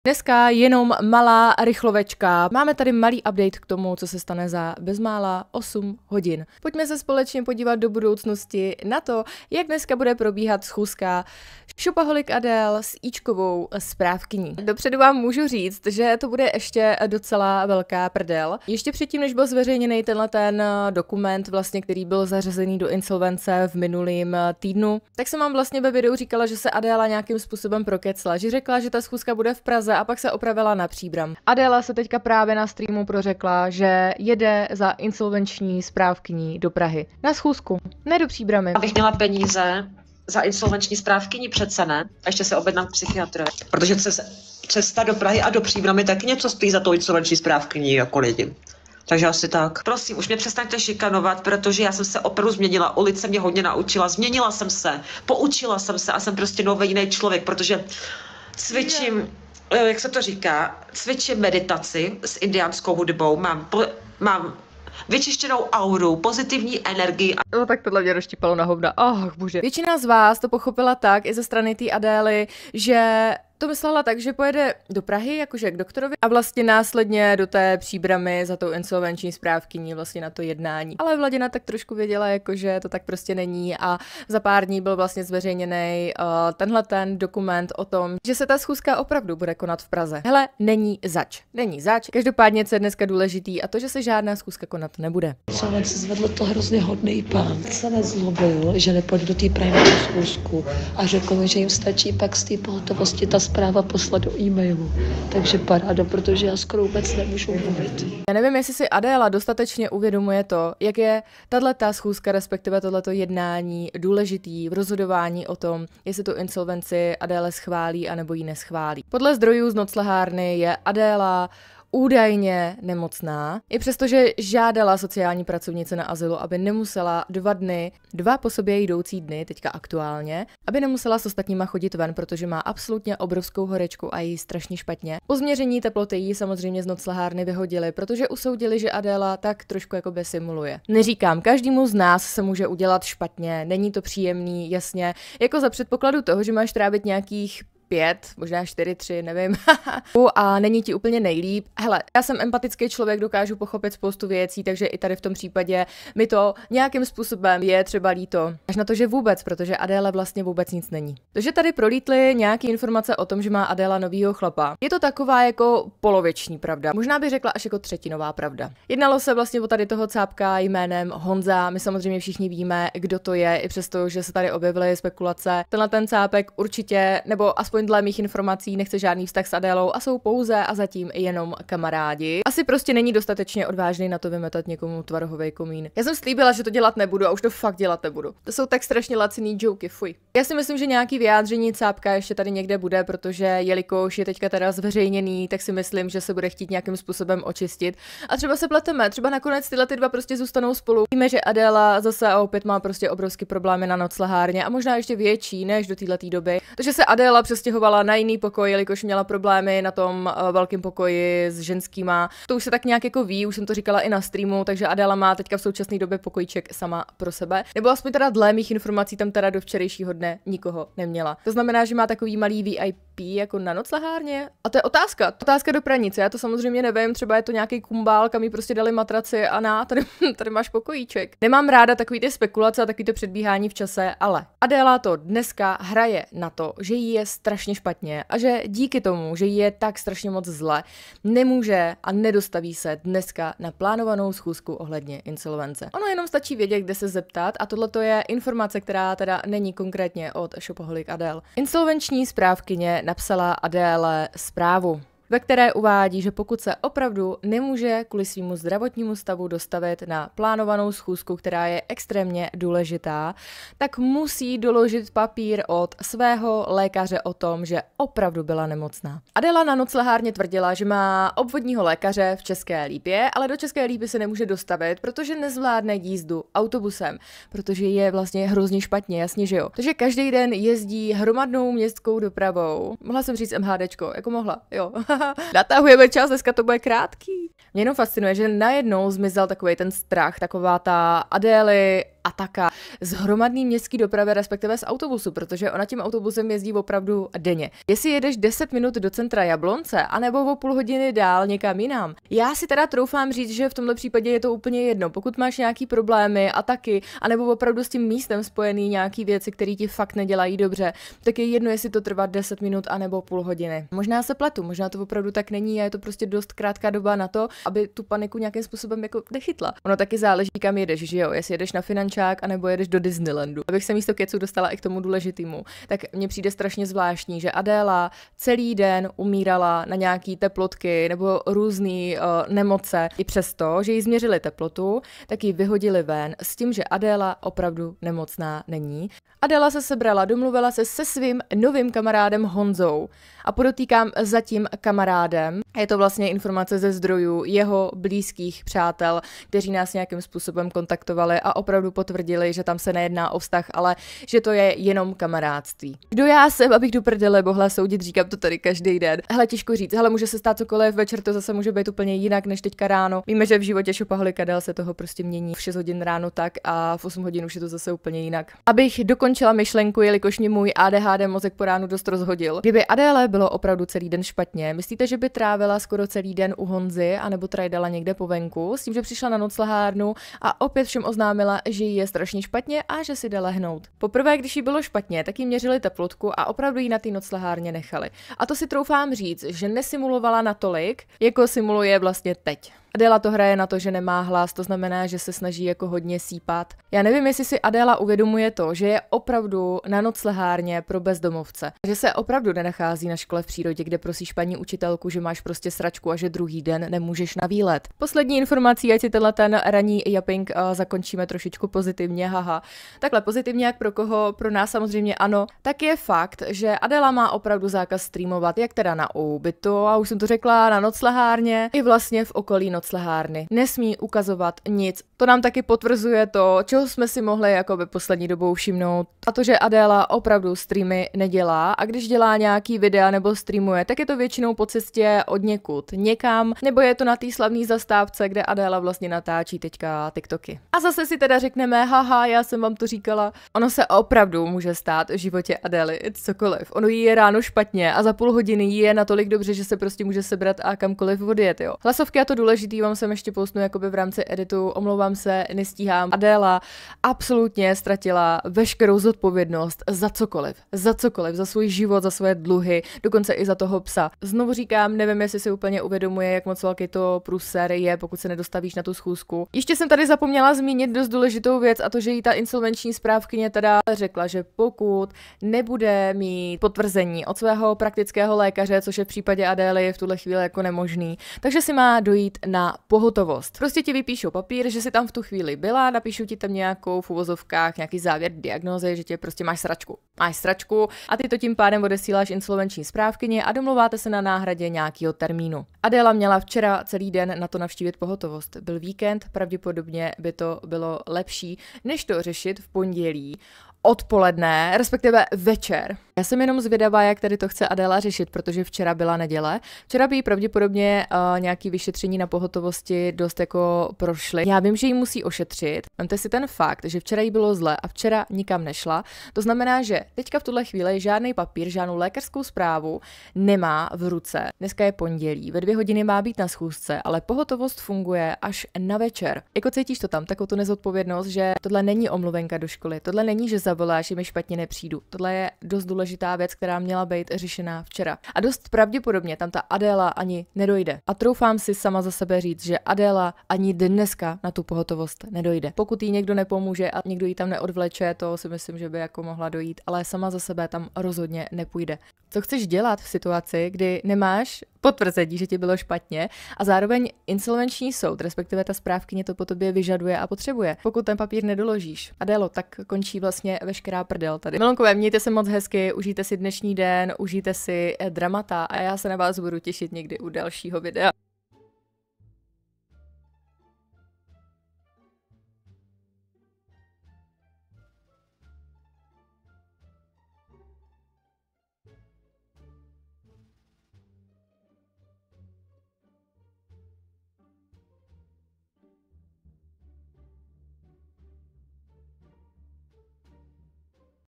Dneska jenom malá rychlovečka. Máme tady malý update k tomu, co se stane za bezmála 8 hodin. Pojďme se společně podívat do budoucnosti na to, jak dneska bude probíhat schůzka Shopaholic Adele s Ičkovou správkyní. Dopředu vám můžu říct, že to bude ještě docela velká prdel. Ještě předtím, než byl zveřejněný ten dokument, vlastně, který byl zařazený do insolvence v minulým týdnu, tak jsem vám vlastně ve videu říkala, že se Adela nějakým způsobem prokecla, že řekla, že ta schůzka bude v Praze a pak se opravila na Příbram. Adela se teďka právě na streamu prořekla, že jede za insolvenční správkyní do Prahy. Na schůzku, ne do Příbramy. Abych měla peníze za insolvenční správkyni, přece ne. A ještě se objednám k psychiatrovi. Protože cesta do Prahy a do Příbramy taky něco stojí za tou insolvenční správkyní jako lidi. Takže asi tak. Prosím, už mě přestaňte šikanovat, protože já jsem se opravdu změnila, ulice mě hodně naučila, změnila jsem se, poučila jsem se a jsem prostě nový jiný člověk, protože cvičím, jak se to říká, cvičím meditaci s indiánskou hudbou, mám vyčištěnou auru, pozitivní energii. No tak tohle mě rozštípalo na hovna. Bože. Většina z vás to pochopila tak i ze strany té Adély, že to myslela tak, že pojede do Prahy, jakože k doktorovi a vlastně následně do té Příbramy za tou insolvenční správkyní vlastně na to jednání. Ale Vladina tak trošku věděla, jakože to tak prostě není a za pár dní byl vlastně zveřejněný ten dokument o tom, že se ta schůzka opravdu bude konat v Praze. Hele, není zač. Není zač. Každopádně co je dneska důležitý a to, že se žádná schůzka konat nebude. Člověk si zvedl to hrozně hodný pán. Se nezlobil, že nepojde do té Prahy na schůzku a řekl mi, že jim stačí pak z té pohotovosti ta zpráva poslat do e-mailu. Takže paráda, protože já skoro vůbec nemůžu mluvit. Já nevím, jestli si Adéla dostatečně uvědomuje to, jak je tato schůzka, respektive tohleto jednání důležitý v rozhodování o tom, jestli tu insolvenci Adéle schválí anebo ji neschválí. Podle zdrojů z noclehárny je Adéla údajně nemocná, i přestože žádala sociální pracovnice na azylu, aby nemusela 2 po sobě jdoucí dny, teďka aktuálně, aby nemusela s ostatníma chodit ven, protože má absolutně obrovskou horečku a jí strašně špatně. Po změření teploty jí samozřejmě z noclehárny vyhodili, protože usoudili, že Adéla tak trošku jako simuluje. Neříkám, každému z nás se může udělat špatně, není to příjemný, jasně, jako za předpokladu toho, že máš trávit nějakých 5, možná 4, 3, nevím. A není ti úplně nejlíp. Hele, já jsem empatický člověk, dokážu pochopit spoustu věcí, takže i tady v tom případě mi to nějakým způsobem je třeba líto. Až na to, že vůbec, protože Adéle vlastně vůbec nic není. To, že tady prolítly nějaké informace o tom, že má Adéla novýho chlapa, je to taková jako poloviční pravda. Možná bych řekla až jako třetinová pravda. Jednalo se vlastně o tady toho cápka jménem Honza. My samozřejmě všichni víme, kdo to je, i přesto, že se tady objevily spekulace. Ten cápek určitě, nebo aspoň dle mých informací nechce žádný vztah s Adélou a jsou pouze a zatím jenom kamarádi. Asi prostě není dostatečně odvážný na to vymetat někomu tvarohovej komín. Já jsem slíbila, že to dělat nebudu a už to fakt dělat nebudu. To jsou tak strašně laciný joky, fuj. Já si myslím, že nějaký vyjádření cápka ještě tady někde bude, protože jelikož je teďka teda zveřejněný, tak si myslím, že se bude chtít nějakým způsobem očistit. A třeba se pleteme, třeba nakonec tyhle 2 prostě zůstanou spolu. Víme, že Adéla zase a opět má prostě obrovský problémy na noclehárně a možná ještě větší než do této doby. Takže se Adéla přestěhovala na jiný pokoj, jelikož měla problémy na tom velkém pokoji s ženskýma. To už se tak nějak jako ví, už jsem to říkala i na streamu, takže Adéla má teďka v současné době pokojíček sama pro sebe. Nebo aspoň teda dle mých informací tam teda do včerejšího dne nikoho neměla. To znamená, že má takový malý VIP jako na noclehárně. A to je otázka. Otázka do pranice. Já to samozřejmě nevím, třeba je to nějaký kumbál, kam jí prostě dali matraci a tady máš pokojíček. Nemám ráda takový ty spekulace a takový to předbíhání v čase, ale Adéla to dneska hraje na to, že jí je strašně špatně a že díky tomu, že jí je tak strašně moc zle, nemůže a nedostaví se dneska na plánovanou schůzku ohledně insolvence. Ono jenom stačí vědět, kde se zeptat a tohle to je informace, která teda není konkrétně od Shopaholic Adele. Insolvenční správkyně napsala Adéle zprávu, ve které uvádí, že pokud se opravdu nemůže kvůli svému zdravotnímu stavu dostavit na plánovanou schůzku, která je extrémně důležitá, tak musí doložit papír od svého lékaře o tom, že opravdu byla nemocná. Adéla na noclehárně tvrdila, že má obvodního lékaře v České Lípě, ale do České Lípy se nemůže dostavit, protože nezvládne jízdu autobusem, protože je vlastně hrozně špatně, jasně, že jo. Takže každý den jezdí hromadnou městskou dopravou. Mohla jsem říct MHDčko, jako mohla, jo. Natahujeme čas, dneska to bude krátký. Mě jenom fascinuje, že najednou zmizel takovej ten strach, taková ta Adély Ataka z hromadný městský dopravy, respektive z autobusu, protože ona tím autobusem jezdí opravdu denně. Jestli jedeš 10 minut do centra Jablonce, anebo o půl hodiny dál někam jinam. Já si teda troufám říct, že v tomhle případě je to úplně jedno. Pokud máš nějaký problémy, ataky, anebo opravdu s tím místem spojený nějaký věci, které ti fakt nedělají dobře, tak je jedno, jestli to trvá 10 minut anebo půl hodiny. Možná se pletu, možná to opravdu tak není a je to prostě dost krátká doba na to, aby tu paniku nějakým způsobem jako nechytla. Ono taky záleží, kam jedeš, že jo? Jestli jedeš na finančák anebo jedeš do Disneylandu. Abych se místo kecu dostala i k tomu důležitému, tak mně přijde strašně zvláštní, že Adéla celý den umírala na nějaký teplotky nebo různé nemoce. I přesto, že jí změřili teplotu, tak ji vyhodili ven s tím, že Adéla opravdu nemocná není. Adéla se sebrala, domluvila se se svým novým kamarádem Honzou. A podotýkám zatím kamarádem. Je to vlastně informace ze zdrojů jeho blízkých přátel, kteří nás nějakým způsobem kontaktovali a opravdu potvrdili, že tam se nejedná o vztah, ale že to je jenom kamarádství. Kdo já jsem, abych do prdele mohla soudit, říkám to tady každý den. Hele, těžko říct, hele, může se stát cokoliv, večer to zase může být úplně jinak než teďka ráno. Víme, že v životě šopaholika Adél se toho prostě mění v 6 hodin ráno tak a v 8 hodin už je to zase úplně jinak. Abych dokončila myšlenku, jelikož mě můj ADHD mozek po ránu dost rozhodil. Kdyby Adéle bylo opravdu celý den špatně, myslíte, že by trávila skoro celý den u Honzy anebo trajdala někde po venku s tím, že přišla na noclehárnu a opět všem oznámila, že jí je strašně špatně a že si jde lehnout. Poprvé, když jí bylo špatně, tak jí měřili teplotku a opravdu jí na té noclehárně nechali. A to si troufám říct, že nesimulovala natolik, jako simuluje vlastně teď. Adéla to hraje na to, že nemá hlas, to znamená, že se snaží jako hodně sípat. Já nevím, jestli si Adéla uvědomuje to, že je opravdu na noclehárně pro bezdomovce. Že se opravdu nenachází na škole v přírodě, kde prosíš paní učitelku, že máš prostě sračku a že druhý den nemůžeš na výlet. Poslední informací, ať si tenhle ten ranní jumping zakončíme trošičku pozitivně, haha. Takhle pozitivně, jak pro koho, pro nás samozřejmě ano, tak je fakt, že Adéla má opravdu zákaz streamovat, jak teda na bytu, a už jsem to řekla, na noclehárně i vlastně v okolí noclehárny. Nesmí ukazovat nic. To nám taky potvrzuje to, čeho jsme si mohli jakoby poslední dobou všimnout. A to, že Adéla opravdu streamy nedělá a když dělá nějaký videa nebo streamuje, tak je to většinou po cestě od někud někam, nebo je to na té slavné zastávce, kde Adéla vlastně natáčí teďka TikToky. A zase si teda řekneme, haha, já jsem vám to říkala. Ono se opravdu může stát v životě Adély cokoliv. Ono jí je ráno špatně a za půl hodiny jí je natolik dobře, že se prostě může sebrat a kamkoliv odjet, jo. Hlasovky a to důležitý vám jsem ještě postnu jakoby v rámci editu, omlouvám se, nestíhám. Adéla absolutně ztratila veškerou zodpovědnost za cokoliv, za svůj život, za svoje dluhy, dokonce i za toho psa. Znovu říkám, nevím, jestli si úplně uvědomuje, jak moc velký to průser je, pokud se nedostavíš na tu schůzku. Ještě jsem tady zapomněla zmínit dost důležitou věc a to, že jí ta insolvenční správkyně teda řekla, že pokud nebude mít potvrzení od svého praktického lékaře, což je v případě Adély v tuhle chvíli jako nemožný, takže si má dojít na pohotovost. Prostě ti vypíšou papír, že si tam v tu chvíli byla, napíšou ti tam nějakou v uvozovkách nějaký závěr diagnózy, že tě prostě máš sračku. Máš sračku a ty to tím pádem odesíláš insolvenční správkyni a domluváte se na náhradě nějakého termínu. Adéla měla včera celý den na to navštívit pohotovost. Byl víkend, pravděpodobně by to bylo lepší, než to řešit v pondělí odpoledne, respektive večer. Já jsem jenom zvědavá, jak tady to chce Adéla řešit, protože včera byla neděle. Včera by jí pravděpodobně nějaký vyšetření na pohotovosti dost jako prošly. Já vím, že jí musí ošetřit. Vemte si ten fakt, že včera jí bylo zle a včera nikam nešla. To znamená, že teďka v tuhle chvíli žádný papír, žádnou lékařskou zprávu nemá v ruce. Dneska je pondělí, ve 2 hodiny má být na schůzce, ale pohotovost funguje až na večer. Jako cítíš to tam, takovou tu nezodpovědnost, že tohle není omluvenka do školy, tohle není, že zavoláš, že mi špatně nepřijdu. Tohle je dost důležitá věc, která měla být řešená včera. A dost pravděpodobně tam ta Adéla ani nedojde. A troufám si sama za sebe říct, že Adéla ani dneska na tu pohotovost nedojde. Pokud jí někdo nepomůže a někdo jí tam neodvleče, to si myslím, že by jako mohla dojít, ale sama za sebe tam rozhodně nepůjde. Co chceš dělat v situaci, kdy nemáš potvrzení, že ti bylo špatně a zároveň insolvenční soud, respektive ta správkyně to po tobě vyžaduje a potřebuje. Pokud ten papír nedoložíš, Adélo, tak končí vlastně veškerá prdel tady. Milonkové, mějte se moc hezky, užijte si dnešní den, užijte si dramata a já se na vás budu těšit někdy u dalšího videa.